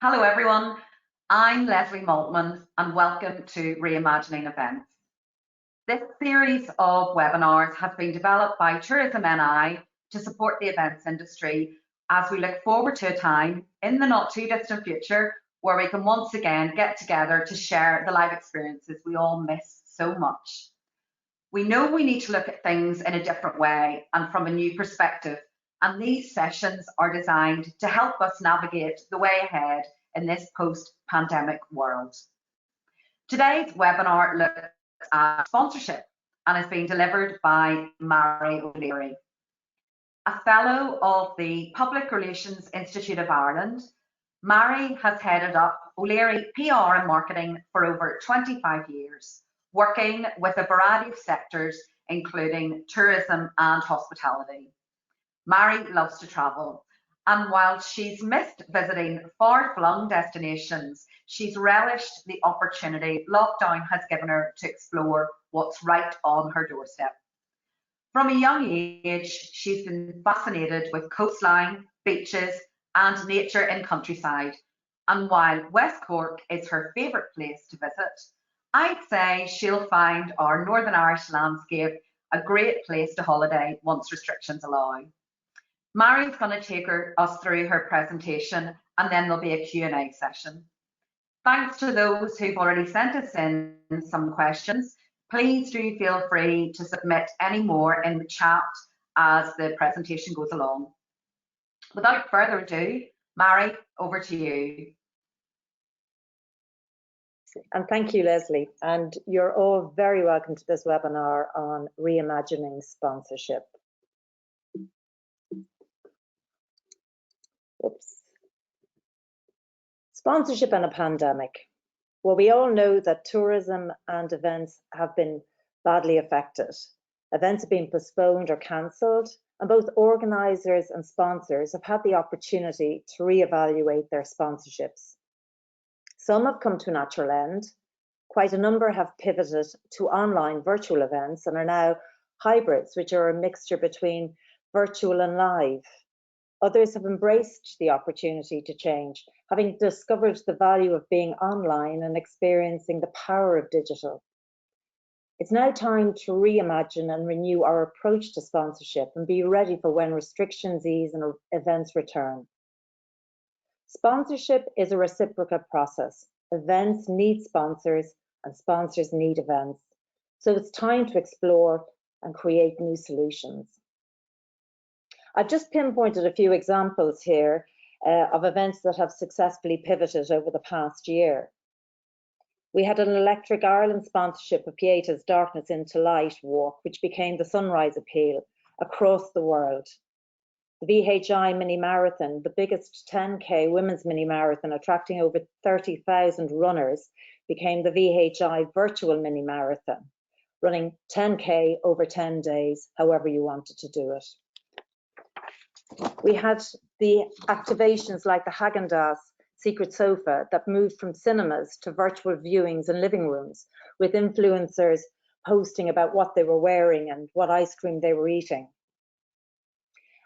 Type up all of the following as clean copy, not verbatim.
Hello everyone, I'm Lesley Maltman and welcome to Reimagining events. This series of webinars has been developed by Tourism NI to support the events industry as we look forward to a time in the not too distant future where we can once again get together to share the live experiences we all miss so much. We know we need to look at things in a different way and from a new perspective, and these sessions are designed to help us navigate the way ahead in this post-pandemic world. Today's webinar looks at sponsorship and is being delivered by Mary O'Leary. A fellow of the Public Relations Institute of Ireland, Mary has headed up O'Leary PR and marketing for over 25 years, working with a variety of sectors, including tourism and hospitality. Mary loves to travel, and while she's missed visiting far-flung destinations, she's relished the opportunity lockdown has given her to explore what's right on her doorstep. From a young age, she's been fascinated with coastline, beaches, and nature in countryside. And while West Cork is her favourite place to visit, I'd say she'll find our Northern Irish landscape a great place to holiday once restrictions allow. Mary's going to take us through her presentation, and then there'll be a Q&A session. Thanks to those who've already sent us in some questions. Please do feel free to submit any more in the chat as the presentation goes along. Without further ado, Mary, over to you. And thank you, Lesley. And you're all very welcome to this webinar on reimagining sponsorship. Oops. Sponsorship and a pandemic. Well, we all know that tourism and events have been badly affected. Events have been postponed or cancelled, and both organisers and sponsors have had the opportunity to reevaluate their sponsorships. Some have come to a natural end. Quite a number have pivoted to online virtual events and are now hybrids, which are a mixture between virtual and live. Others have embraced the opportunity to change, having discovered the value of being online and experiencing the power of digital. It's now time to reimagine and renew our approach to sponsorship and be ready for when restrictions ease and events return. Sponsorship is a reciprocal process. Events need sponsors and sponsors need events. So it's time to explore and create new solutions. I've just pinpointed a few examples here of events that have successfully pivoted over the past year. We had an Electric Ireland sponsorship of Pieta's Darkness into Light walk, which became the Sunrise Appeal across the world. The VHI Mini Marathon, the biggest 10K women's mini marathon attracting over 30,000 runners, became the VHI Virtual Mini Marathon, running 10K over 10 days, however you wanted to do it. We had the activations like the Häagen-Dazs Secret Sofa that moved from cinemas to virtual viewings in living rooms, with influencers posting about what they were wearing and what ice cream they were eating.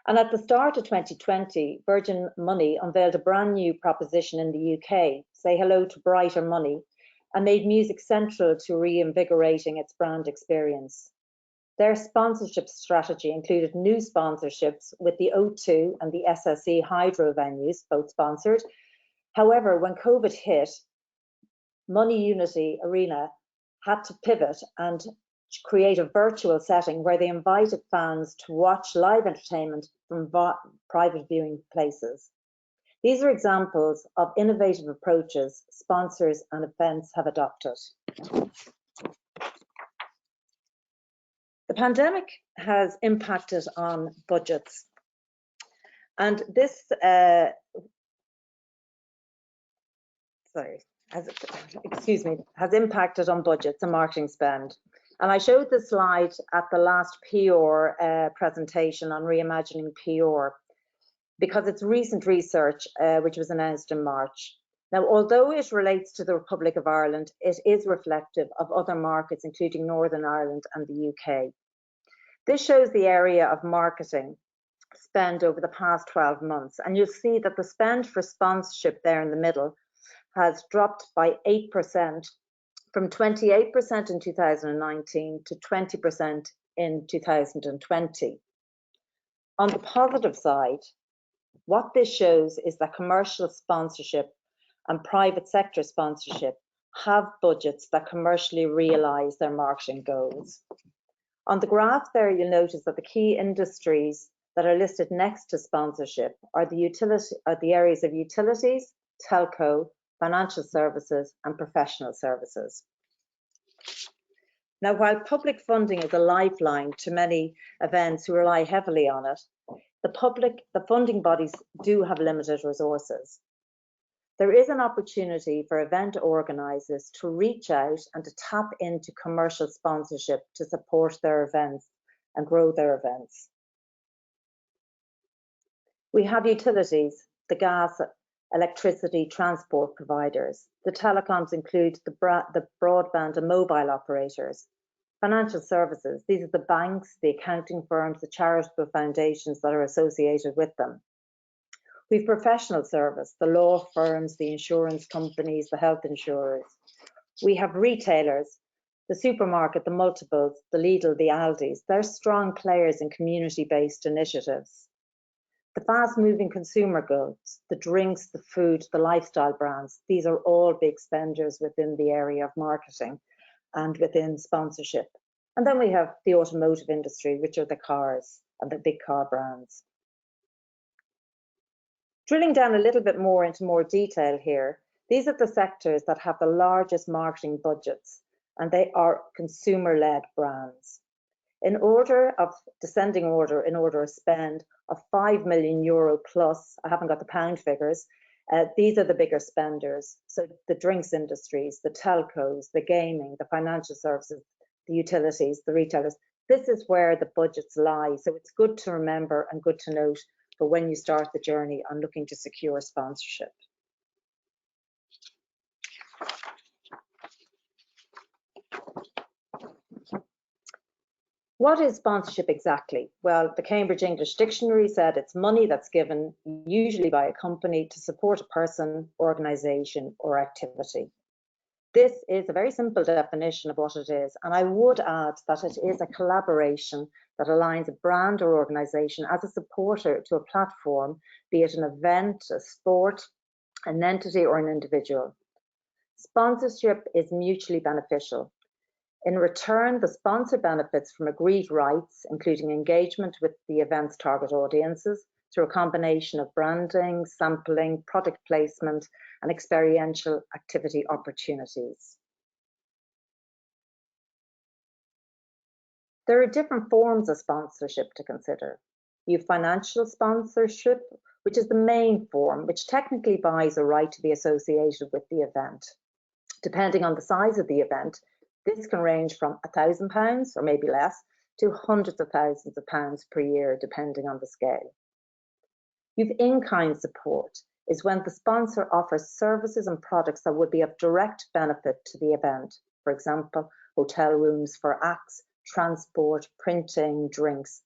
And at the start of 2020, Virgin Money unveiled a brand new proposition in the UK, Say Hello to Brighter Money, and made music central to reinvigorating its brand experience. Their sponsorship strategy included new sponsorships with the O2 and the SSE Hydro venues, both sponsored. However, when COVID hit, Money Unity Arena had to pivot and create a virtual setting where they invited fans to watch live entertainment from private viewing places. These are examples of innovative approaches sponsors and events have adopted. The pandemic has impacted on budgets, and this has impacted on budgets and marketing spend. And I showed this slide at the last PR presentation on reimagining PR because it's recent research which was announced in March. Now, although it relates to the Republic of Ireland, it is reflective of other markets, including Northern Ireland and the UK. This shows the area of marketing spend over the past 12 months. And you'll see that the spend for sponsorship there in the middle has dropped by 8% from 28% in 2019 to 20% in 2020. On the positive side, what this shows is that commercial sponsorship and private sector sponsorship have budgets that commercially realise their marketing goals. On the graph there, you'll notice that the key industries that are listed next to sponsorship are the areas of utilities, telco, financial services, and professional services. Now, while public funding is a lifeline to many events who rely heavily on it, the funding bodies do have limited resources. There is an opportunity for event organisers to reach out and to tap into commercial sponsorship to support their events and grow their events. We have utilities, the gas, electricity, transport providers. The telecoms include the broadband and mobile operators. Financial services, these are the banks, the accounting firms, the charitable foundations that are associated with them. We've professional service, the law firms, the insurance companies, the health insurers. We have retailers, the supermarket, the multiples, the Lidl, the Aldis. They're strong players in community-based initiatives. The fast-moving consumer goods, the drinks, the food, the lifestyle brands, these are all big spenders within the area of marketing and within sponsorship. And then we have the automotive industry, which are the cars and the big car brands. Drilling down a little bit more into more detail here, these are the sectors that have the largest marketing budgets, and they are consumer-led brands. In order of descending order, in order of spend of €5 million plus, I haven't got the pound figures, these are the bigger spenders. So the drinks industries, the telcos, the gaming, the financial services, the utilities, the retailers. This is where the budgets lie. So it's good to remember and good to note for when you start the journey on looking to secure sponsorship. What is sponsorship exactly? Well, the Cambridge English Dictionary said it's money that's given, usually by a company, to support a person, organisation, or activity. This is a very simple definition of what it is, and I would add that it is a collaboration that aligns a brand or organisation as a supporter to a platform, be it an event, a sport, an entity, or an individual. Sponsorship is mutually beneficial. In return, the sponsor benefits from agreed rights, including engagement with the event's target audiences through a combination of branding, sampling, product placement, and experiential activity opportunities. There are different forms of sponsorship to consider. You have financial sponsorship, which is the main form, which technically buys a right to be associated with the event. Depending on the size of the event, this can range from £1,000 or maybe less to hundreds of thousands of pounds per year, depending on the scale. You've in-kind support is when the sponsor offers services and products that would be of direct benefit to the event. For example, hotel rooms for acts, transport, printing, drinks.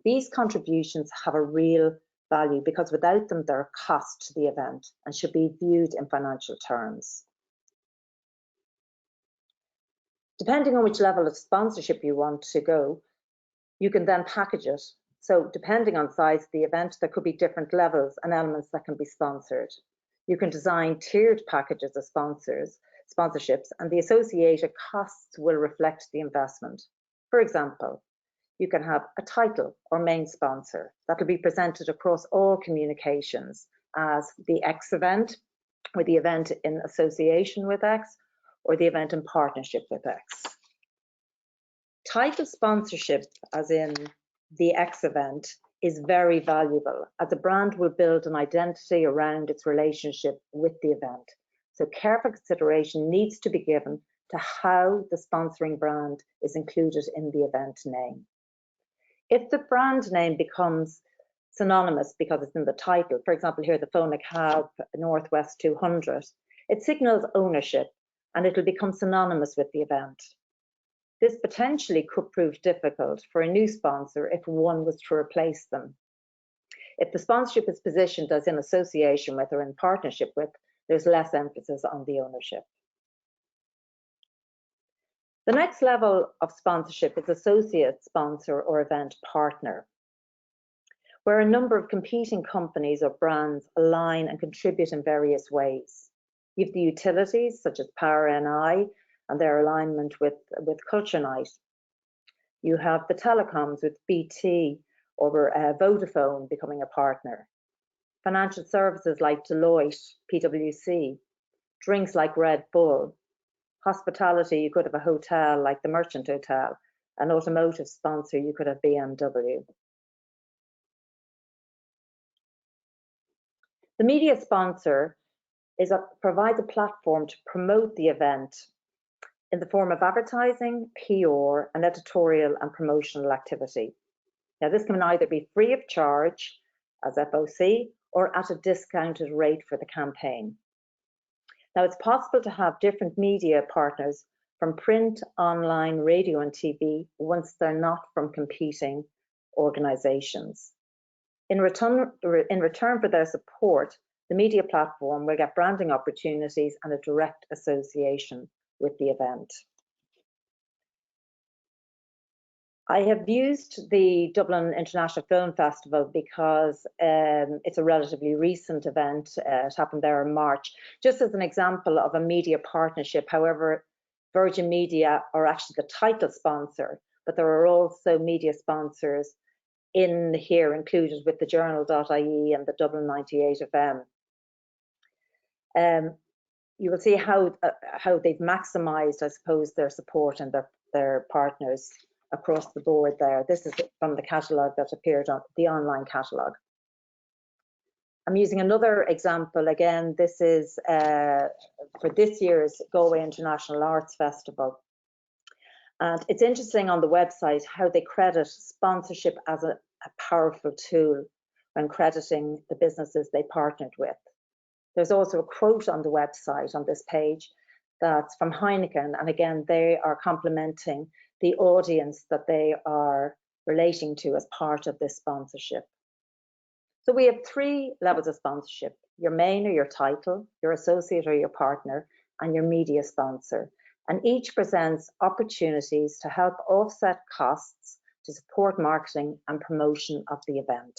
These contributions have a real value because without them, they're a cost to the event and should be viewed in financial terms. Depending on which level of sponsorship you want to go, you can then package it. So depending on size of the event, there could be different levels and elements that can be sponsored. You can design tiered packages of sponsorships, and the associated costs will reflect the investment. For example, you can have a title or main sponsor that will be presented across all communications as the X event, or the event in association with X, or the event in partnership with X. Title sponsorship, as in the X event, is very valuable as a brand will build an identity around its relationship with the event. So careful consideration needs to be given to how the sponsoring brand is included in the event name. If the brand name becomes synonymous because it's in the title, for example, here the Phone a Cab Northwest 200, it signals ownership and it'll become synonymous with the event. This potentially could prove difficult for a new sponsor if one was to replace them. If the sponsorship is positioned as in association with or in partnership with, there's less emphasis on the ownership. The next level of sponsorship is associate sponsor or event partner, where a number of competing companies or brands align and contribute in various ways. You have the utilities such as Power NI and their alignment with Culture Night. You have the telecoms with BT or Vodafone becoming a partner. Financial services like Deloitte, PwC, drinks like Red Bull. Hospitality, you could have a hotel like the Merchant Hotel. An automotive sponsor, you could have BMW. The media sponsor provides a platform to promote the event in the form of advertising, PR, and editorial and promotional activity. Now, this can either be free of charge as FOC or at a discounted rate for the campaign. Now, it's possible to have different media partners from print, online, radio, and TV once they're not from competing organisations. In return for their support, the media platform will get branding opportunities and a direct association with the event. I have used the Dublin International Film Festival because it's a relatively recent event. It happened there in March, just as an example of a media partnership. However, Virgin Media are actually the title sponsor, but there are also media sponsors in here included with the Journal.ie and the Dublin 98 FM. You will see how they've maximised, I suppose, their support and their partners across the board there. This is from the catalogue that appeared on the online catalogue. I'm using another example. Again, this is for this year's Galway International Arts Festival. And it's interesting on the website how they credit sponsorship as a powerful tool when crediting the businesses they partnered with. There's also a quote on the website on this page that's from Heineken, and again, they are complementing the audience that they are relating to as part of this sponsorship. So we have 3 levels of sponsorship: your main or your title, your associate or your partner, and your media sponsor. And each presents opportunities to help offset costs to support marketing and promotion of the event.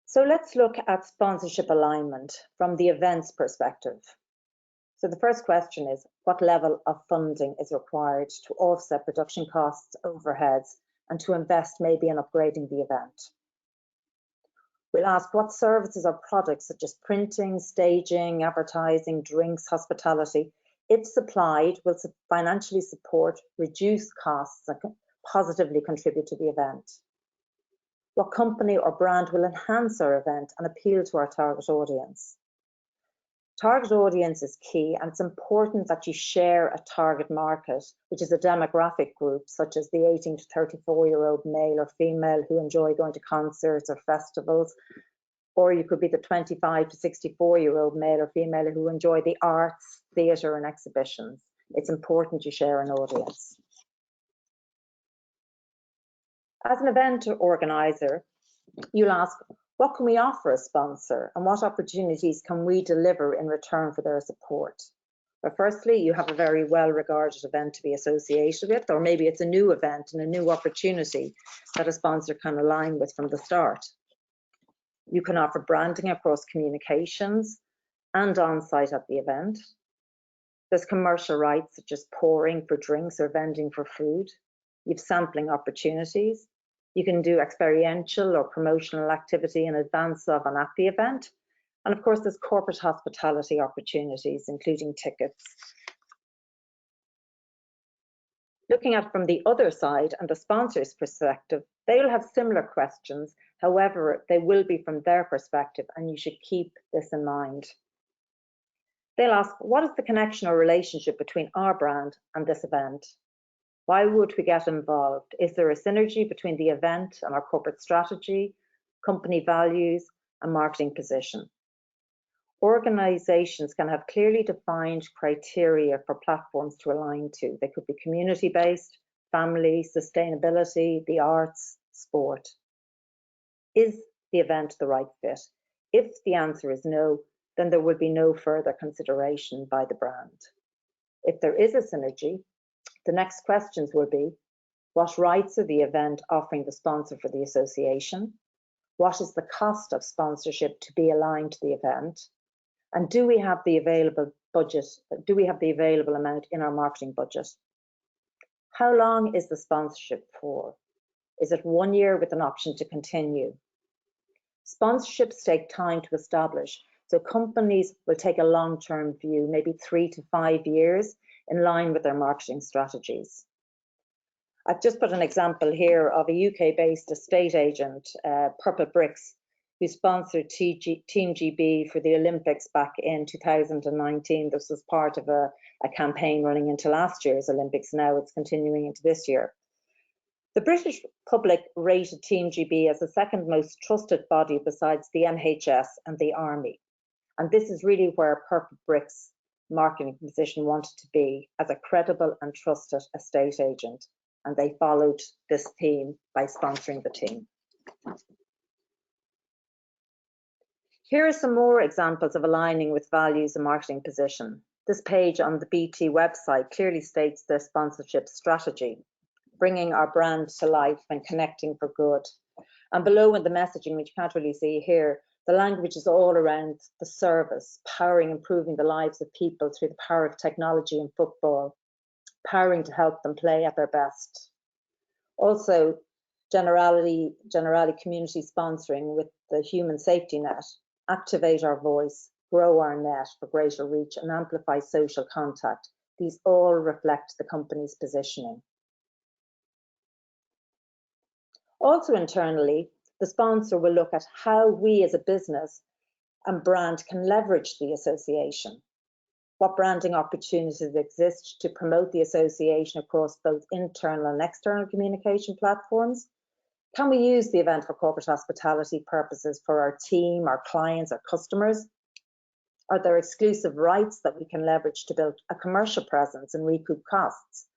So let's look at sponsorship alignment from the event's perspective. So the first question is, what level of funding is required to offset production costs, overheads, and to invest maybe in upgrading the event? We'll ask what services or products such as printing, staging, advertising, drinks, hospitality, if supplied, will financially support, reduce costs, and positively contribute to the event. What company or brand will enhance our event and appeal to our target audience? Target audience is key, and it's important that you share a target market, which is a demographic group such as the 18 to 34-year-old male or female who enjoy going to concerts or festivals, or you could be the 25 to 64-year-old male or female who enjoy the arts, theatre and exhibitions. It's important you share an audience. As an event organizer, you'll ask, what can we offer a sponsor and what opportunities can we deliver in return for their support? Well, firstly, you have a very well-regarded event to be associated with, or maybe it's a new event and a new opportunity that a sponsor can align with from the start. You can offer branding across communications and on-site at the event. There's commercial rights such as pouring for drinks or vending for food. You've sampling opportunities. You can do experiential or promotional activity in advance of and at the event. And of course, there's corporate hospitality opportunities, including tickets. Looking at it from the other side and the sponsor's perspective, they will have similar questions. However, they will be from their perspective, and you should keep this in mind. They'll ask, what is the connection or relationship between our brand and this event? Why would we get involved? Is there a synergy between the event and our corporate strategy, company values, and marketing position? Organizations can have clearly defined criteria for platforms to align to. They could be community-based, family, sustainability, the arts, sport. Is the event the right fit? If the answer is no, then there will be no further consideration by the brand. If there is a synergy, the next questions will be, what rights are the event offering the sponsor for the association? What is the cost of sponsorship to be aligned to the event? And do we have the available budget? Do we have the available amount in our marketing budget? How long is the sponsorship for? Is it 1 year with an option to continue? Sponsorships take time to establish, so companies will take a long-term view, maybe 3 to 5 years, in line with their marketing strategies. I've just put an example here of a UK-based estate agent, Purple Bricks, who sponsored Team GB for the Olympics back in 2019. This was part of a campaign running into last year's Olympics. Now it's continuing into this year. The British public rated Team GB as the second most trusted body besides the NHS and the Army. And this is really where Purple Bricks' marketing position wanted to be, as a credible and trusted estate agent. And they followed this theme by sponsoring the team. Here are some more examples of aligning with values and marketing position. This page on the BT website clearly states their sponsorship strategy, bringing our brand to life and connecting for good. And below in the messaging, which you can't really see here, the language is all around the service, powering, improving the lives of people through the power of technology and football, powering to help them play at their best. Also, Generali community sponsoring with the human safety net, activate our voice, grow our net for greater reach, and amplify social contact. These all reflect the company's positioning. Also internally, the sponsor will look at how we as a business and brand can leverage the association. What branding opportunities exist to promote the association across both internal and external communication platforms? Can we use the event for corporate hospitality purposes for our team, our clients, our customers? Are there exclusive rights that we can leverage to build a commercial presence and recoup costs?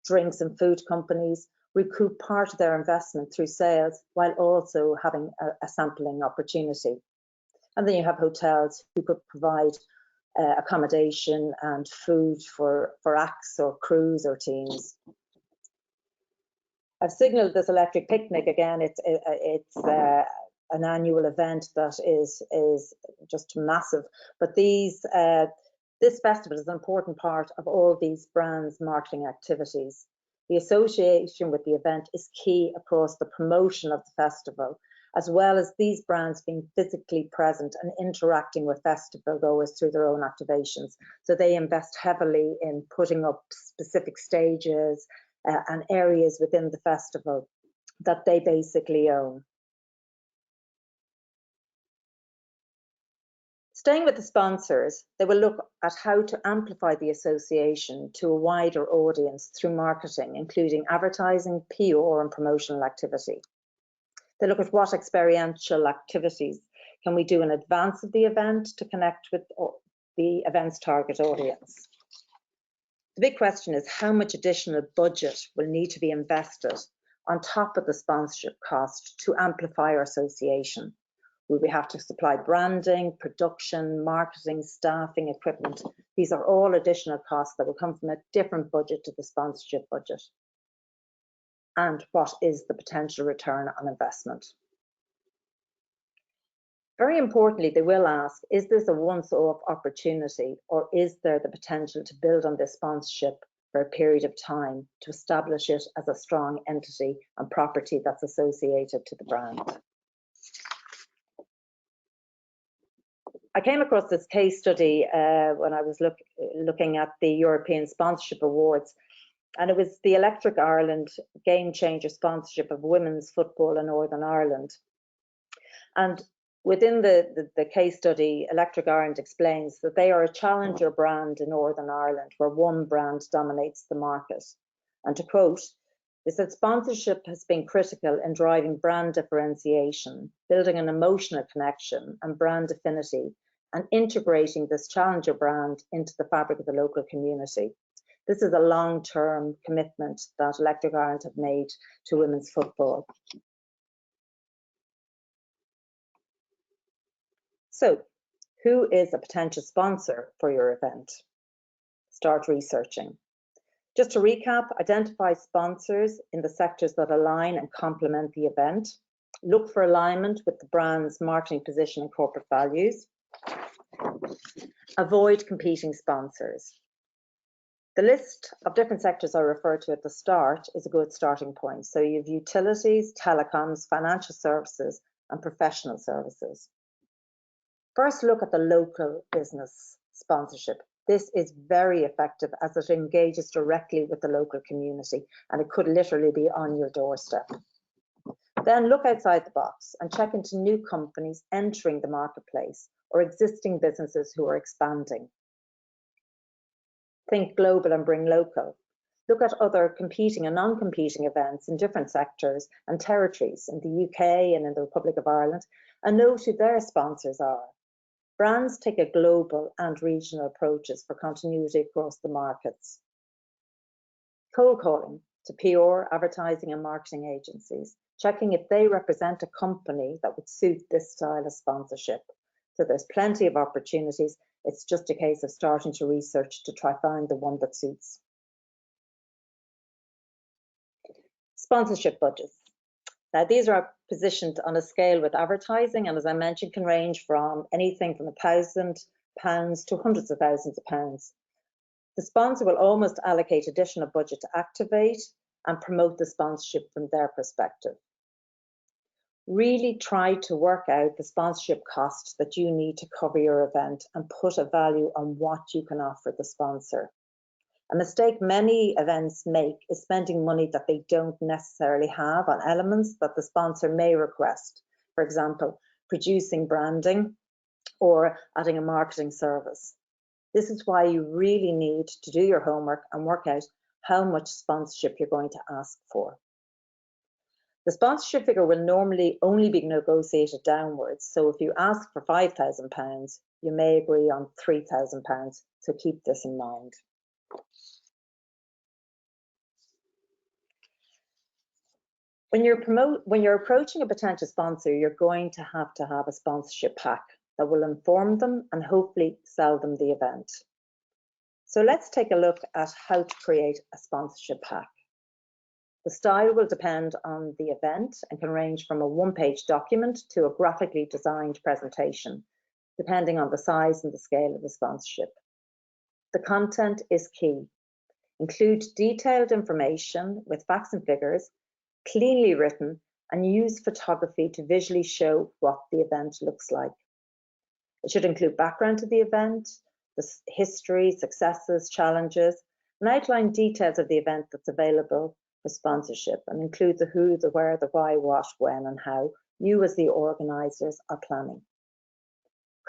Drinks and food companies recoup part of their investment through sales while also having a sampling opportunity. And then you have hotels who could provide accommodation and food for acts or crews or teams. I've signaled this electric picnic again. It's an annual event that is just massive. But this festival is an important part of all these brands' marketing activities. The association with the event is key across the promotion of the festival, as well as these brands being physically present and interacting with festival goers through their own activations. So they invest heavily in putting up specific stages and areas within the festival that they basically own. Staying with the sponsors, they will look at how to amplify the association to a wider audience through marketing, including advertising, PR, and promotional activity. They look at what experiential activities can we do in advance of the event to connect with the event's target audience. The big question is how much additional budget will need to be invested on top of the sponsorship cost to amplify our association. Will we have to supply branding, production, marketing, staffing, equipment? These are all additional costs that will come from a different budget to the sponsorship budget. And what is the potential return on investment? Very importantly, they will ask, is this a once-off opportunity, or is there the potential to build on this sponsorship for a period of time to establish it as a strong entity and property that's associated to the brand? I came across this case study when I was looking at the European Sponsorship Awards, and it was the Electric Ireland Game Changer sponsorship of women's football in Northern Ireland. And within the case study, Electric Ireland explains that they are a challenger brand in Northern Ireland where one brand dominates the market. And to quote, they said sponsorship has been critical in driving brand differentiation, building an emotional connection and brand affinity, and integrating this challenger brand into the fabric of the local community. This is a long-term commitment that Electric Ireland have made to women's football. So, who is a potential sponsor for your event? Start researching. Just to recap, identify sponsors in the sectors that align and complement the event. Look for alignment with the brand's marketing position and corporate values. Avoid competing sponsors. The list of different sectors I referred to at the start is a good starting point. So you have utilities, telecoms, financial services, and professional services. First, look at the local business sponsorship. This is very effective as it engages directly with the local community, and it could literally be on your doorstep. Then look outside the box and check into new companies entering the marketplace or existing businesses who are expanding. Think global and bring local. Look at other competing and non-competing events in different sectors and territories in the UK and in the Republic of Ireland, and note who their sponsors are. Brands take a global and regional approaches for continuity across the markets. Cold calling to PR, advertising and marketing agencies, checking if they represent a company that would suit this style of sponsorship. So there's plenty of opportunities. It's just a case of starting to research to try find the one that suits. Sponsorship budgets. Now, these are positioned on a scale with advertising, and as I mentioned, can range from anything from £1,000 to hundreds of thousands of pounds. The sponsor will almost allocate additional budget to activate and promote the sponsorship from their perspective. Really try to work out the sponsorship cost that you need to cover your event and put a value on what you can offer the sponsor. A mistake many events make is spending money that they don't necessarily have on elements that the sponsor may request. For example, producing branding or adding a marketing service. This is why you really need to do your homework and work out how much sponsorship you're going to ask for. The sponsorship figure will normally only be negotiated downwards. So if you ask for £5,000, you may agree on £3,000. So keep this in mind. When you're approaching a potential sponsor, you're going to have a sponsorship pack that will inform them and hopefully sell them the event. So let's take a look at how to create a sponsorship pack. The style will depend on the event and can range from a one-page document to a graphically designed presentation, depending on the size and the scale of the sponsorship. The content is key. Include detailed information with facts and figures, cleanly written, and use photography to visually show what the event looks like. It should include background to the event, the history, successes, challenges, and outline details of the event that's available for sponsorship, and include the who, the where, the why, what, when, and how you as the organisers are planning.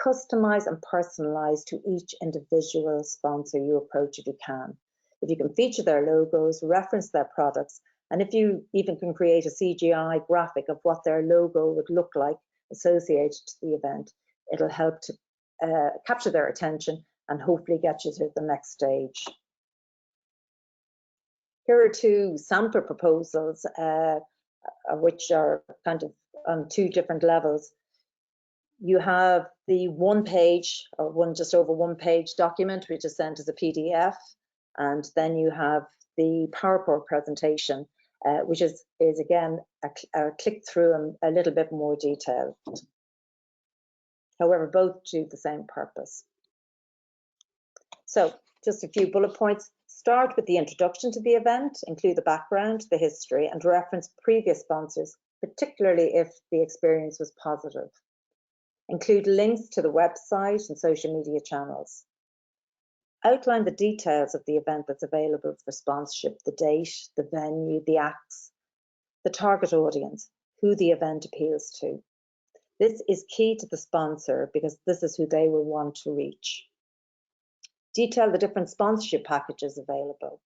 Customise and personalise to each individual sponsor you approach if you can. If you can feature their logos, reference their products, and if you even can create a CGI graphic of what their logo would look like associated to the event, it'll help to capture their attention and hopefully get you to the next stage. Here are two sample proposals, which are kind of on two different levels. You have the one-page or just over one-page document, which is sent as a PDF, and then you have the PowerPoint presentation, which is again a click through and a little bit more detailed. However, both do the same purpose. So just a few bullet points. Start with the introduction to the event, include the background, the history, and reference previous sponsors, particularly if the experience was positive. Include links to the website and social media channels. Outline the details of the event that's available for sponsorship, the date, the venue, the acts, the target audience, who the event appeals to. This is key to the sponsor because this is who they will want to reach. Detail the different sponsorship packages available.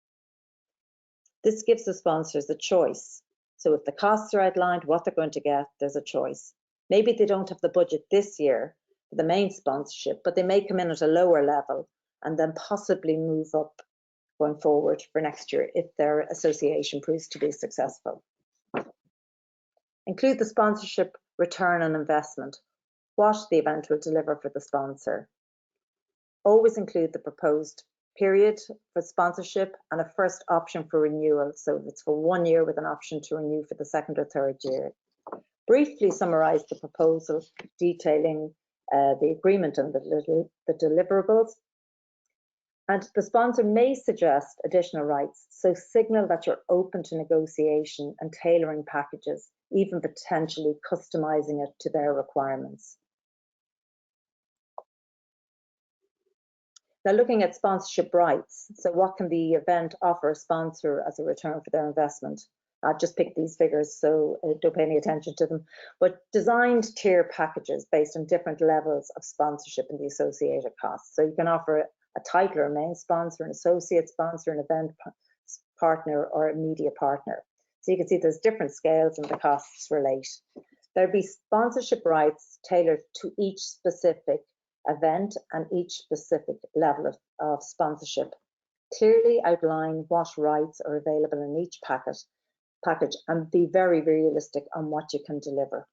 This gives the sponsors a choice. So if the costs are outlined, what they're going to get, there's a choice. Maybe they don't have the budget this year for the main sponsorship, but they may come in at a lower level and then possibly move up going forward for next year if their association proves to be successful. Include the sponsorship return on investment, what the event will deliver for the sponsor. Always include the proposed period for sponsorship and a first option for renewal. So it's for 1 year with an option to renew for the second or third year. Briefly summarize the proposal, detailing the agreement and the deliverables. And the sponsor may suggest additional rights, so signal that you're open to negotiation and tailoring packages, even potentially customizing it to their requirements. Now, looking at sponsorship rights, so what can the event offer a sponsor as a return for their investment? I've just picked these figures, so don't pay any attention to them, but designed tier packages based on different levels of sponsorship and the associated costs. So you can offer a title or a main sponsor, an associate sponsor, an event partner, or a media partner. So you can see there's different scales and the costs relate. There'll be sponsorship rights tailored to each specific event and each specific level of sponsorship. Clearly outline what rights are available in each package and be very realistic on what you can deliver.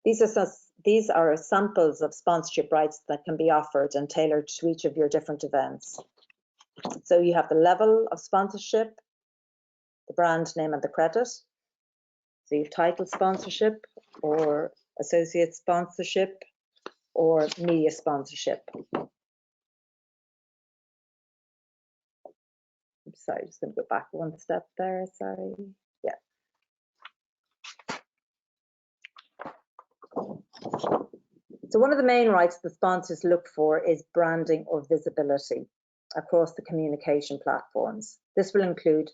These are samples of sponsorship rights that can be offered and tailored to each of your different events. So you have the level of sponsorship, the brand name and the credit. So you've title sponsorship or associate sponsorship or media sponsorship. I'm sorry, just going to go back one step there, sorry. Yeah. So one of the main rights the sponsors look for is branding or visibility across the communication platforms. This will include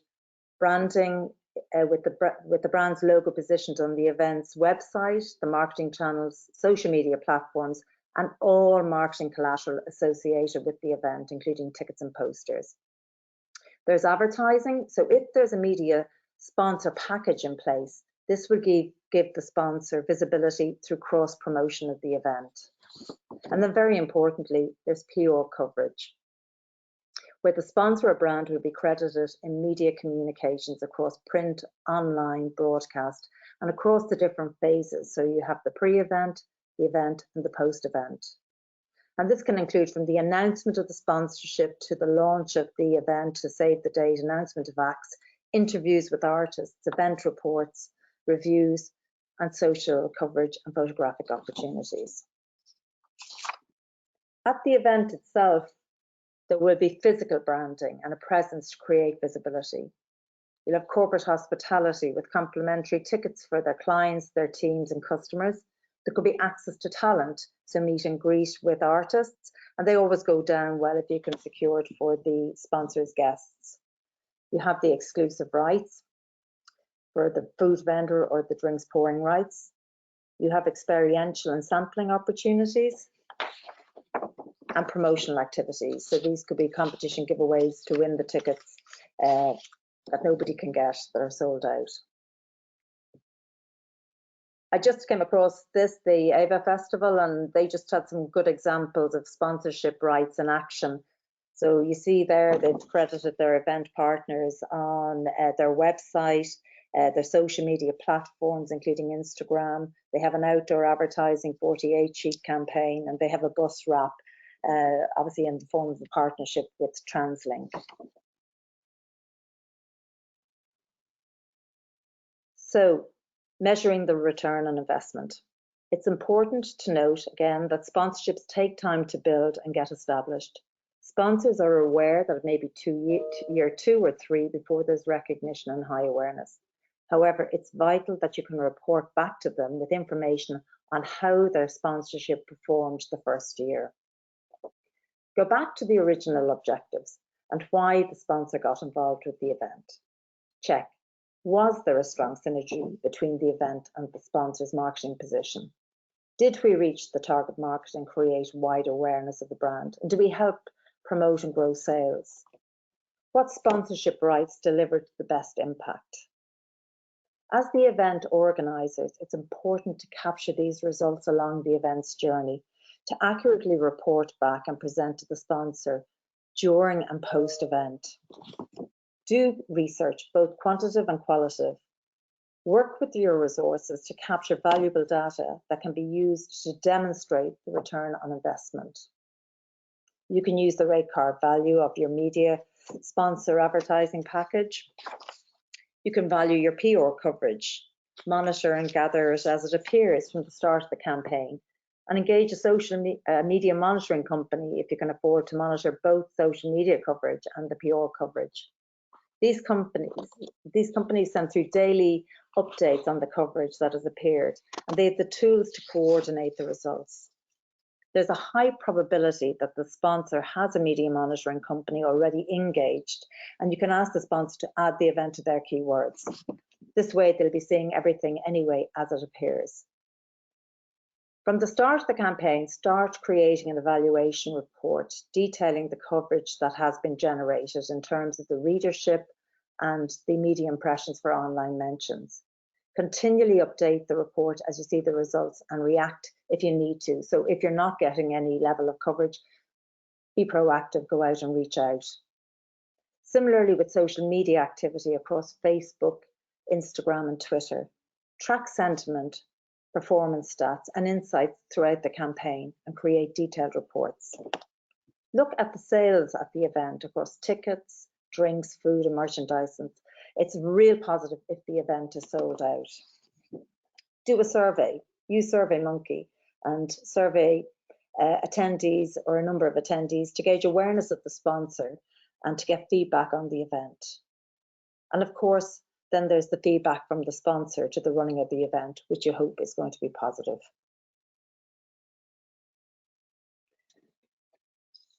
branding with the brand's logo positioned on the event's website, the marketing channels, social media platforms, and all marketing collateral associated with the event, including tickets and posters. There's advertising. So if there's a media sponsor package in place, this will give the sponsor visibility through cross promotion of the event. And then very importantly, there's PR coverage, where the sponsor or brand will be credited in media communications across print, online, broadcast, and across the different phases. So you have the pre-event, the event, and the post-event. And this can include from the announcement of the sponsorship to the launch of the event, to save the date, announcement of acts, interviews with artists, event reports, reviews, and social coverage and photographic opportunities. At the event itself, there will be physical branding and a presence to create visibility. You'll have corporate hospitality with complimentary tickets for their clients, their teams and customers. There could be access to talent, so meet and greet with artists, and they always go down well if you can secure it for the sponsor's guests. You have the exclusive rights for the food vendor or the drinks pouring rights. You have experiential and sampling opportunities and promotional activities. So these could be competition giveaways to win the tickets that nobody can get, that are sold out. I just came across the Ava Festival, and they just had some good examples of sponsorship rights in action. So you see there, they've credited their event partners on their website, their social media platforms, including Instagram. They have an outdoor advertising 48 sheet campaign, and they have a bus wrap, obviously in the form of a partnership with TransLink. So, measuring the return on investment. It's important to note again that sponsorships take time to build and get established. Sponsors are aware that it may be year 2 or 3 before there's recognition and high awareness. However, it's vital that you can report back to them with information on how their sponsorship performed the first year. Go back to the original objectives and why the sponsor got involved with the event. Check. Was there a strong synergy between the event and the sponsor's marketing position? Did we reach the target market and create wide awareness of the brand? And do we help promote and grow sales? What sponsorship rights delivered the best impact? As the event organisers, it's important to capture these results along the event's journey. to accurately report back and present to the sponsor during and post-event. Do research, both quantitative and qualitative. Work with your resources to capture valuable data that can be used to demonstrate the return on investment. You can use the rate card value of your media sponsor advertising package. You can value your PR coverage, monitor and gather it as it appears from the start of the campaign, and engage a social media monitoring company if you can afford to monitor both social media coverage and the PR coverage. These companies send through daily updates on the coverage that has appeared, and they have the tools to coordinate the results. There's a high probability that the sponsor has a media monitoring company already engaged, and you can ask the sponsor to add the event to their keywords. This way, they'll be seeing everything anyway as it appears. From the start of the campaign, start creating an evaluation report detailing the coverage that has been generated in terms of the readership and the media impressions for online mentions. Continually update the report as you see the results and react if you need to. So if you're not getting any level of coverage, be proactive, go out and reach out. Similarly with social media activity across Facebook, Instagram and Twitter, track sentiment, performance stats and insights throughout the campaign and create detailed reports. Look at the sales at the event across tickets, drinks, food and merchandise. It's real positive if the event is sold out. Do a survey, use SurveyMonkey and survey attendees or a number of attendees to gauge awareness of the sponsor and to get feedback on the event. And of course, then there's the feedback from the sponsor to the running of the event, which you hope is going to be positive.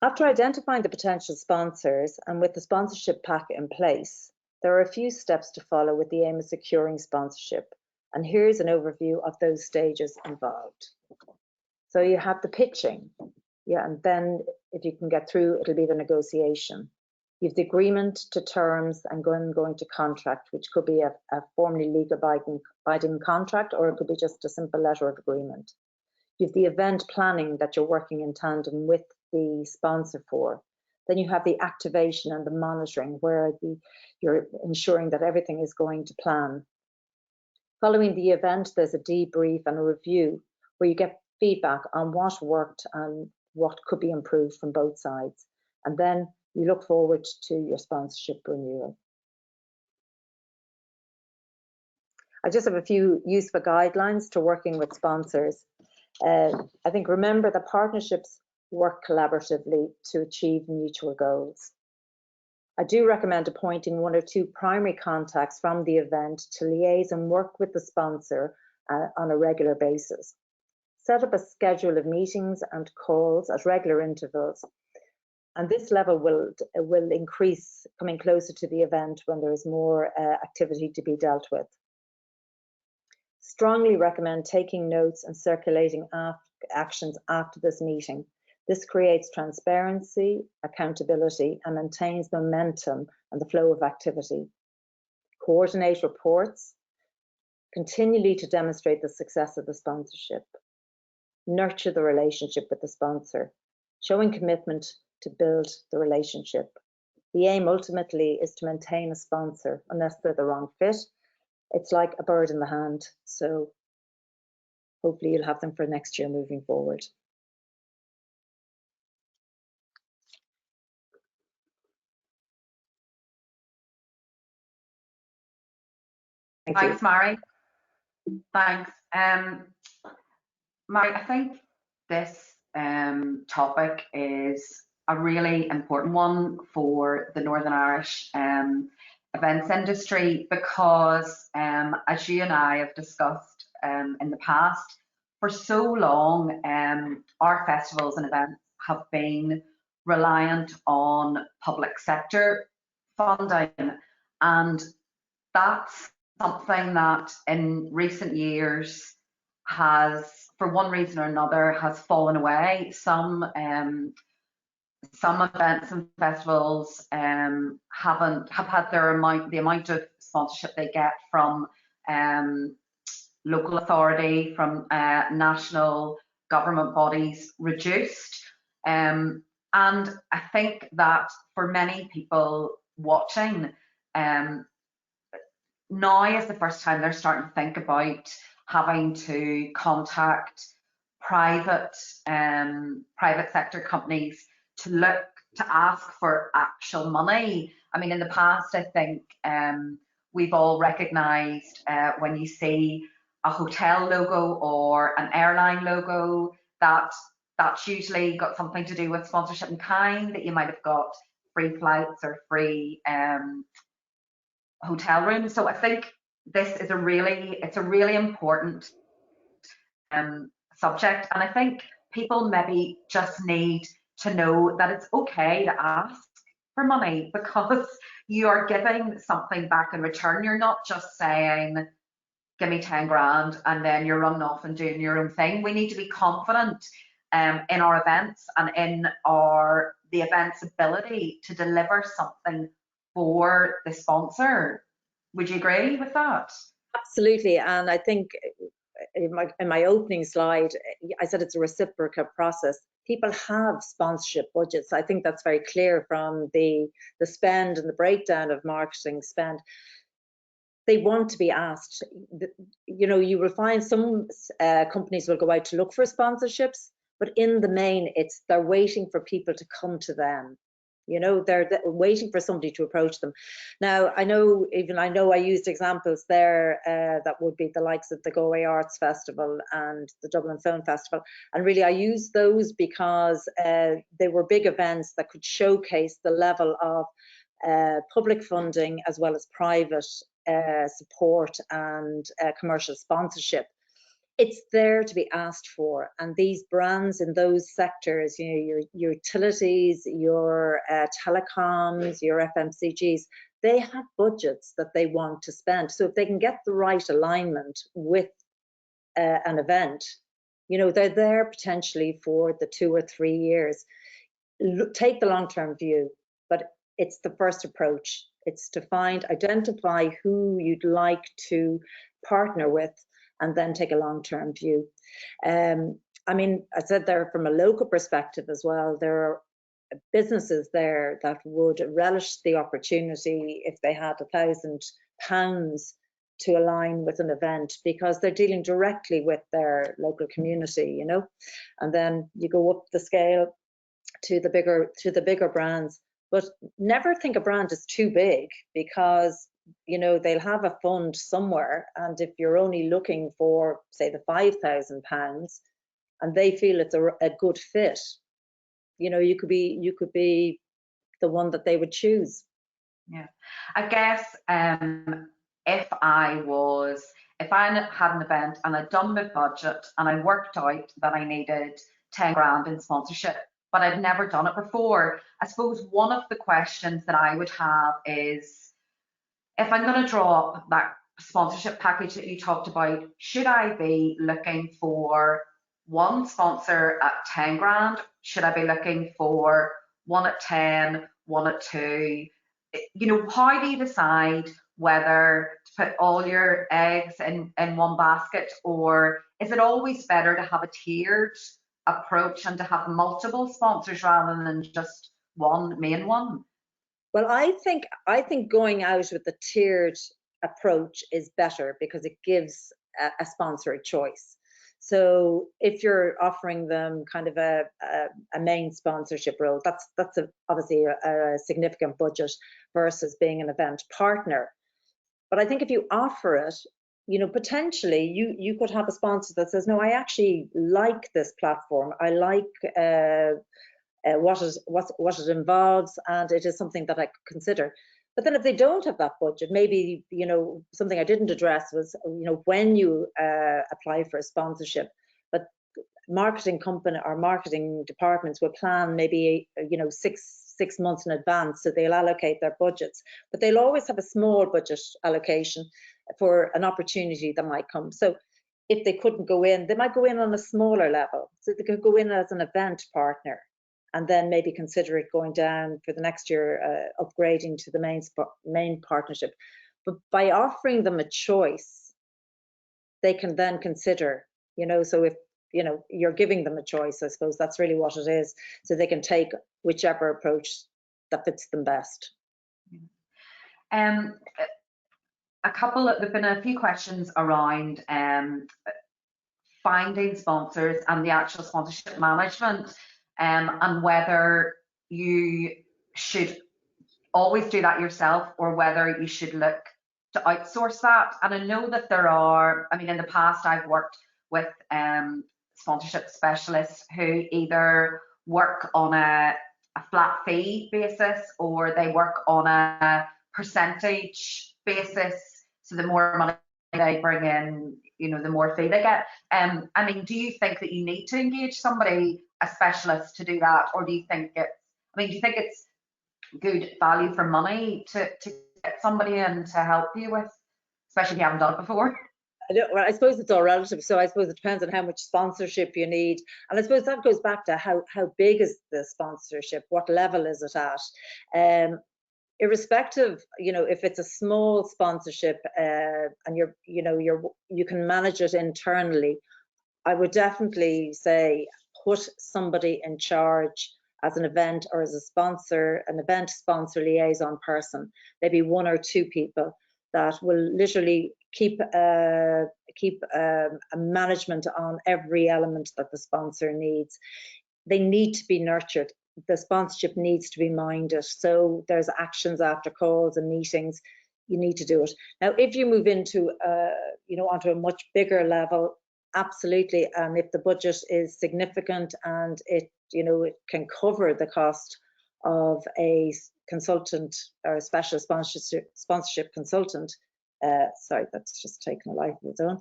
After identifying the potential sponsors and with the sponsorship pack in place, there are a few steps to follow with the aim of securing sponsorship. And here's an overview of those stages involved. So you have the pitching, and then if you can get through, it'll be the negotiation. You have the agreement to terms and going to contract, which could be a formally legal binding contract, or it could be just a simple letter of agreement. You have the event planning that you're working in tandem with the sponsor for. Then you have the activation and the monitoring, where you're ensuring that everything is going to plan. Following the event, there's a debrief and a review where you get feedback on what worked and what could be improved from both sides. And then you look forward to your sponsorship renewal. I just have a few useful guidelines to working with sponsors. I think remember that partnerships work collaboratively to achieve mutual goals. I do recommend appointing 1 or 2 primary contacts from the event to liaise and work with the sponsor on a regular basis. Set up a schedule of meetings and calls at regular intervals, and this level will increase coming closer to the event when there is more activity to be dealt with. Strongly recommend taking notes and circulating actions after this meeting. This creates transparency, accountability, and maintains momentum and the flow of activity. Coordinate reports, continually to demonstrate the success of the sponsorship. Nurture the relationship with the sponsor, showing commitment to build the relationship. The aim ultimately is to maintain a sponsor unless they're the wrong fit. It's like a bird in the hand, so hopefully you'll have them for next year moving forward. Thanks, Mary. Thanks. Mary, I think this topic is a really important one for the Northern Irish events industry because, as you and I have discussed in the past, for so long, our festivals and events have been reliant on public sector funding, and that's something that in recent years has, for one reason or another, has fallen away. Some events and festivals have had the amount of sponsorship they get from local authority, from national government bodies reduced. And I think that for many people watching, now is the first time they're starting to think about having to contact private sector companies to look to ask for actual money. I mean, in the past, I think we've all recognised when you see a hotel logo or an airline logo that that's usually got something to do with sponsorship in kind, that you might have got free flights or free hotel rooms. So I think this is a really important subject, and I think people maybe just need to know that it's okay to ask for money, because you are giving something back in return. You're not just saying, give me 10 grand and then you're running off and doing your own thing. We need to be confident in our events and in the event's ability to deliver something for the sponsor. Would you agree with that? Absolutely. And I think in my opening slide, I said it's a reciprocal process. People have sponsorship budgets. I think that's very clear from the spend and the breakdown of marketing spend. They want to be asked. You know, you will find some companies will go out to look for sponsorships, but in the main, they're waiting for people to come to them. You know, they're waiting for somebody to approach them. Now, I know I used examples there that would be the likes of the Galway Arts Festival and the Dublin Film Festival. And really, I used those because they were big events that could showcase the level of public funding as well as private support and commercial sponsorship. It's there to be asked for, and these brands in those sectors, you know, your utilities, your telecoms, your FMCGs, they have budgets that they want to spend. So if they can get the right alignment with an event, you know, they're there potentially for the 2 or 3 years. Take the long-term view, but it's the first approach. It's to identify who you'd like to partner with, and then take a long-term view. I mean, I said there from a local perspective as well, there are businesses there that would relish the opportunity if they had £1,000 to align with an event, because they're dealing directly with their local community, you know. And then you go up the scale to the bigger brands, but never think a brand is too big, because you know, they'll have a fund somewhere, and if you're only looking for, say, the £5,000 and they feel it's a good fit, you know, you could be the one that they would choose. Yeah, I guess if I had an event and I'd done my budget and I worked out that I needed 10 grand in sponsorship, but I'd never done it before, I suppose one of the questions that I would have is, if I'm going to draw up that sponsorship package that you talked about, should I be looking for one sponsor at 10 grand? Should I be looking for one at 10, one at 2? You know, how do you decide whether to put all your eggs in one basket, or is it always better to have a tiered approach and to have multiple sponsors rather than just one main one? Well, I think going out with the tiered approach is better, because it gives a sponsor a choice. So if you're offering them kind of a main sponsorship role, that's obviously a significant budget versus being an event partner. But I think if you offer it, you know, potentially you could have a sponsor that says, no, I actually like this platform. I like what it involves, and it is something that I could consider. But then if they don't have that budget, maybe, you know, something I didn't address was, you know, when you apply for a sponsorship, but marketing company or marketing departments will plan maybe, you know, six months in advance, so they'll allocate their budgets, but they'll always have a small budget allocation for an opportunity that might come. So if they couldn't go in, they might go in on a smaller level, so they could go in as an event partner, and then maybe consider it going down for the next year, upgrading to the main partnership. But by offering them a choice, they can then consider, you know, so if you know, you're giving them a choice. I suppose that's really what it is, so they can take whichever approach that fits them best. There've been a few questions around finding sponsors and the actual sponsorship management, and whether you should always do that yourself or whether you should look to outsource that. And I know that there are, I mean, in the past I've worked with sponsorship specialists who either work on a flat fee basis or they work on a percentage basis. So the more money they bring in, you know, the more fee they get. I mean, do you think that you need to engage somebody, a specialist, to do that, or do you think it's good value for money to get somebody in to help you with, especially if you haven't done it before? Well, I suppose it's all relative. So I suppose it depends on how much sponsorship you need. And I suppose that goes back to how big is the sponsorship? What level is it at? Irrespective, you know, if it's a small sponsorship and you can manage it internally, I would definitely say put somebody in charge as an event or as a sponsor, an event sponsor liaison person, maybe 1 or 2 people that will literally keep a management on every element that the sponsor needs. They need to be nurtured. The sponsorship needs to be minded. So there's actions after calls and meetings. You need to do it. Now, if you move into, onto a much bigger level, absolutely. And if the budget is significant and it can cover the cost of a consultant or a special sponsorship consultant, sorry, that's just taken a life of its own.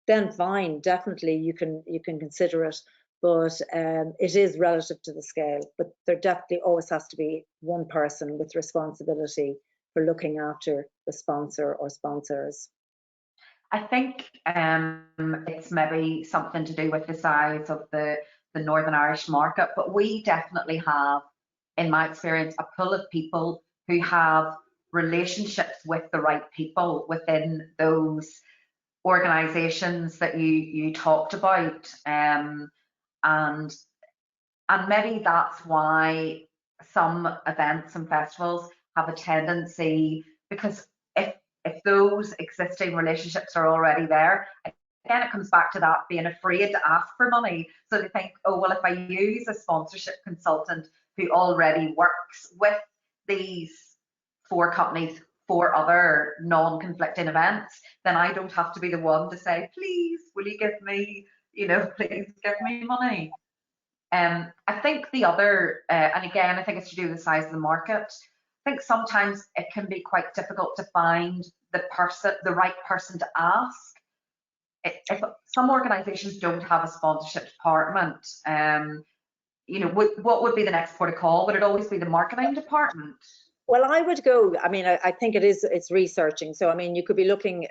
Then fine, definitely you can consider it, but it is relative to the scale. But there definitely always has to be one person with responsibility for looking after the sponsor or sponsors. I think it's maybe something to do with the size of the Northern Irish market, but we definitely have, in my experience, a pool of people who have relationships with the right people within those organisations that you talked about, and maybe that's why some events and festivals have a tendency, because if those existing relationships are already there, again it comes back to that being afraid to ask for money. So they think, oh well, if I use a sponsorship consultant who already works with these 4 companies for other non-conflicting events, then I don't have to be the one to say, please, will you give me, please give me money. I think the other, and again, I think it's to do with the size of the market. I think sometimes it can be quite difficult to find the right person to ask. If some organisations don't have a sponsorship department, what would be the next port of call? Would it always be the marketing department? Well, I would go, I mean, I think it's researching. So, I mean, you could be looking,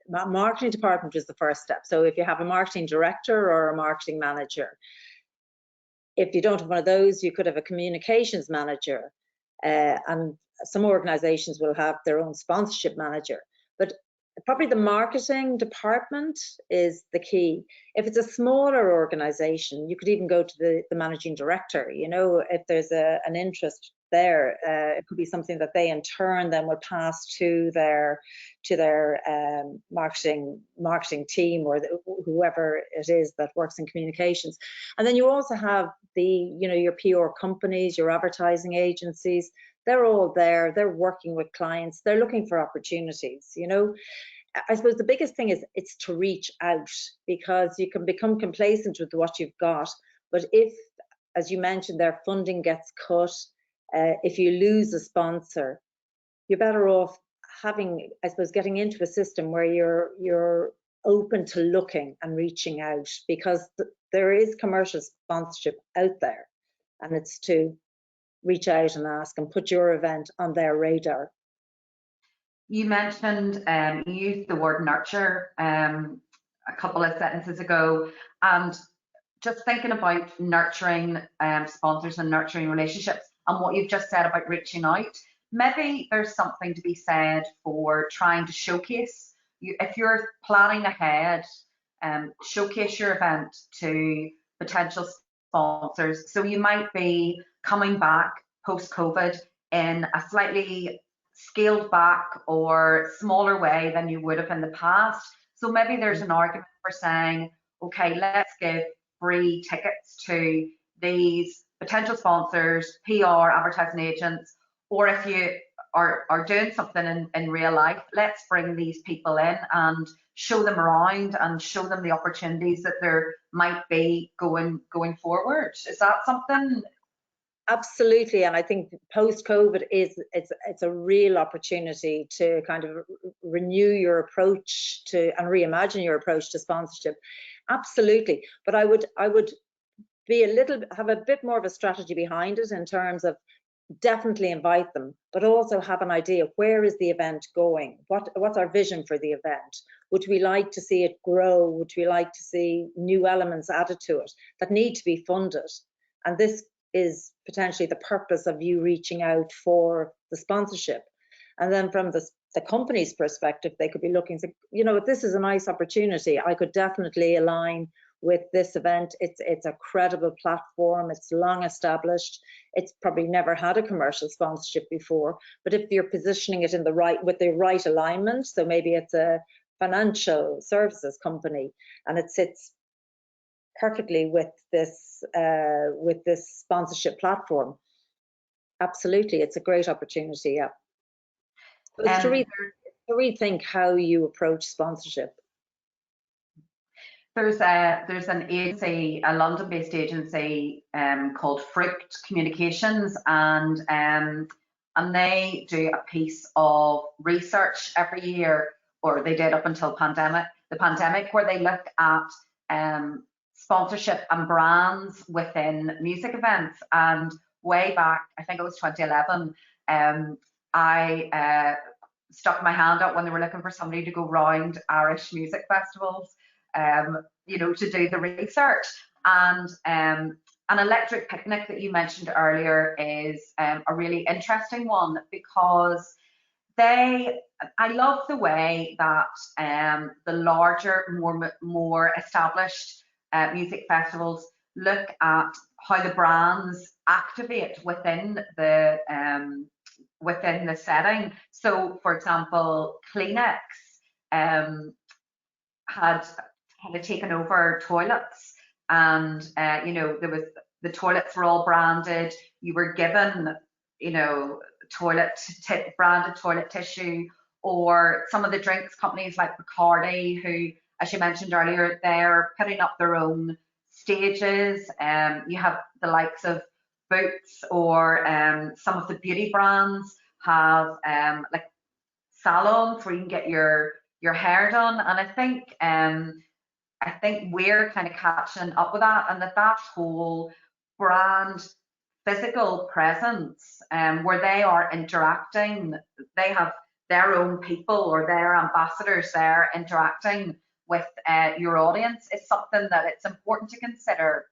marketing department is the first step. So if you have a marketing director or a marketing manager, if you don't have one of those, you could have a communications manager. And some organizations will have their own sponsorship manager. But probably the marketing department is the key. If it's a smaller organization, you could even go to the managing director. If there's an interest there, it could be something that they in turn then will pass to their marketing team or whoever it is that works in communications. And then you also have your PR companies, your advertising agencies. They're all there. They're working with clients. They're looking for opportunities. I suppose the biggest thing is it's to reach out, because you can become complacent with what you've got. But if, as you mentioned, their funding gets cut, if you lose a sponsor, you're better off getting into a system where you're open to looking and reaching out, because there is commercial sponsorship out there, and it's to reach out and ask and put your event on their radar. You mentioned, you used the word nurture a couple of sentences ago, and just thinking about nurturing sponsors and nurturing relationships and what you've just said about reaching out, maybe there's something to be said for trying to showcase. If you're planning ahead showcase your event to potential sponsors. So you might be coming back post-COVID in a slightly scaled back or smaller way than you would have in the past. So maybe there's an argument for saying, okay, let's give free tickets to these potential sponsors, PR, advertising agents, or if you are doing something in real life, let's bring these people in and show them around and show them the opportunities that there might be going forward. Is that something? Absolutely, and I think post-COVID it's a real opportunity to kind of renew your approach to and reimagine your approach to sponsorship. Absolutely, but I would have a bit more of a strategy behind it in terms of definitely invite them, but also have an idea, where is the event going? What's our vision for the event? Would we like to see it grow? Would we like to see new elements added to it that need to be funded? And this is potentially the purpose of you reaching out for the sponsorship. And then from the company's perspective, they could be looking, you know, this is a nice opportunity. I could definitely align with this event. It's a credible platform. It's long established. It's probably never had a commercial sponsorship before. But if you're positioning it with the right alignment, so maybe it's a financial services company and it sits perfectly with this sponsorship platform. Absolutely, it's a great opportunity. Yeah. So it's to rethink how you approach sponsorship. There's an agency, a London-based agency called Fruit Communications, and they do a piece of research every year, or they did up until the pandemic, where they look at sponsorship and brands within music events. And way back, I think it was 2011, I stuck my hand up when they were looking for somebody to go round Irish music festivals, you know, to do the research. And an electric picnic that you mentioned earlier is a really interesting one, because I love the way that the larger, more established music festivals look at how the brands activate within the setting. So, for example, Kleenex had taken over toilets, and you know, the toilets were all branded. You were given, you know, branded toilet tissue, or some of the drinks companies like Bacardi, who, as you mentioned earlier, they're putting up their own stages. You have the likes of Boots, or some of the beauty brands have like salons where you can get your hair done. And I think we're kind of catching up with that, and that whole brand physical presence, where they are interacting, they have their own people or their ambassadors there interacting with your audience, is something that it's important to consider.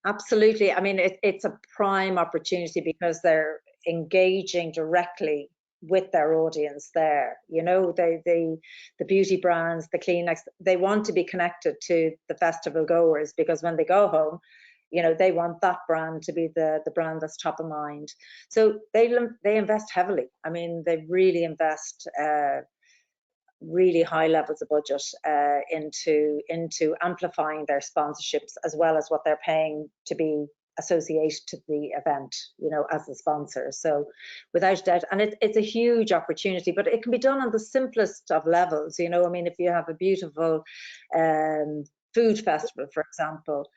Absolutely. I mean, it's a prime opportunity because they're engaging directly with their audience there. You know, the beauty brands, the Kleenex, they want to be connected to the festival goers, because when they go home, you know, they want that brand to be the brand that's top of mind. So they invest heavily. I mean, they really invest really high levels of budget into amplifying their sponsorships, as well as what they're paying to be associated to the event, you know, as a sponsor. So without doubt, and it's a huge opportunity, but it can be done on the simplest of levels. You know, I mean, if you have a beautiful food festival, for example,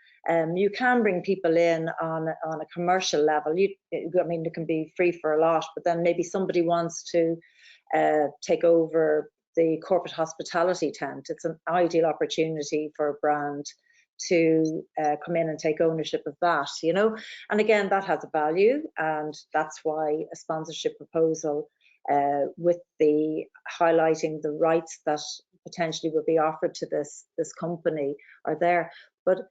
you can bring people in on a commercial level. I mean, it can be free for a lot, but then maybe somebody wants to take over the corporate hospitality tent. It's an ideal opportunity for a brand to come in and take ownership of that, you know. And again, that has a value, and that's why a sponsorship proposal with the highlighting the rights that potentially will be offered to this company are there. But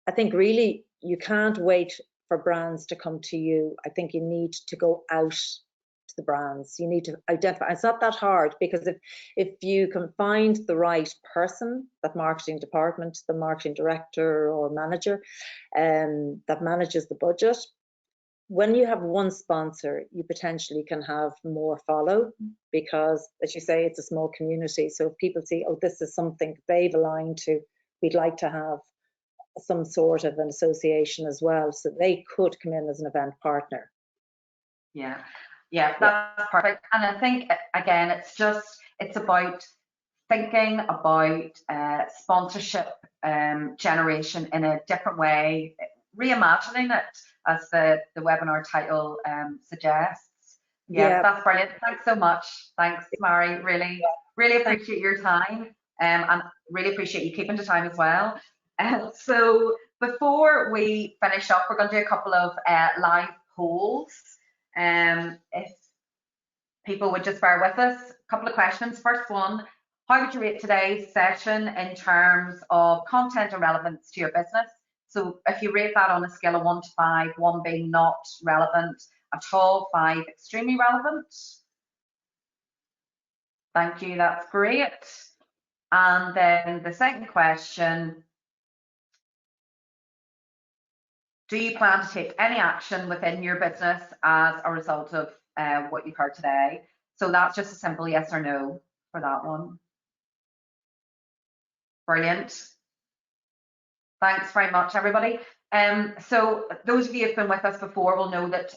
I think really you can't wait for brands to come to you. I think you need to go out to the brands. You need to identify. It's not that hard, because if you can find the right person, that marketing department, the marketing director or manager, that manages the budget, when you have one sponsor, you potentially can have more follow, because, as you say, it's a small community. So if people see, oh, this is something they've aligned to, we'd like to have some sort of an association as well, so they could come in as an event partner. Yeah, that's perfect. And I think, again, it's about thinking about sponsorship generation in a different way, reimagining it, as the webinar title suggests. Yeah, that's brilliant. Thanks so much. Thanks, Mary. Really appreciate your time, and really appreciate you keeping the time as well. So before we finish up, we're going to do a couple of live polls. If people would just bear with us, a couple of questions. First one, how would you rate today's session in terms of content and relevance to your business? So if you rate that on a scale of 1 to 5, 1 being not relevant at all, 5 extremely relevant. Thank you, that's great. And then the second question, do you plan to take any action within your business as a result of what you've heard today? So that's just a simple yes or no for that one. Brilliant. Thanks very much, everybody. So those of you who've been with us before will know that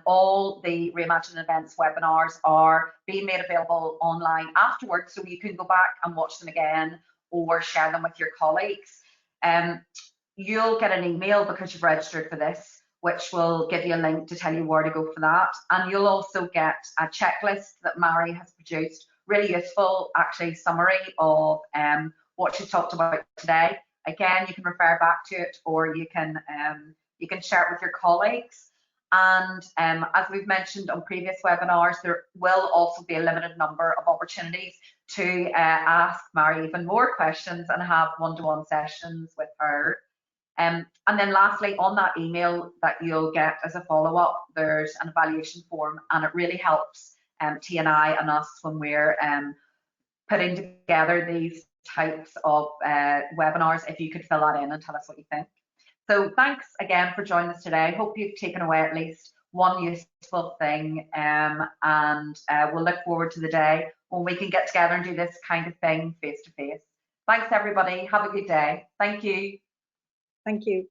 all the Reimagining Events webinars are being made available online afterwards, so you can go back and watch them again or share them with your colleagues. You'll get an email because you've registered for this, which will give you a link to tell you where to go for that. And you'll also get a checklist that Mary has produced, really useful, actually, summary of what she's talked about today. Again, you can refer back to it, or you can share it with your colleagues. And as we've mentioned on previous webinars, there will also be a limited number of opportunities to ask Mary even more questions and have one-to-one sessions with her. And then lastly, on that email that you'll get as a follow-up, there's an evaluation form, and it really helps T&I and us when we're putting together these types of webinars, if you could fill that in and tell us what you think. So thanks again for joining us today. Hope you've taken away at least one useful thing, and we'll look forward to the day when we can get together and do this kind of thing face to face. Thanks everybody, have a good day. Thank you. Thank you.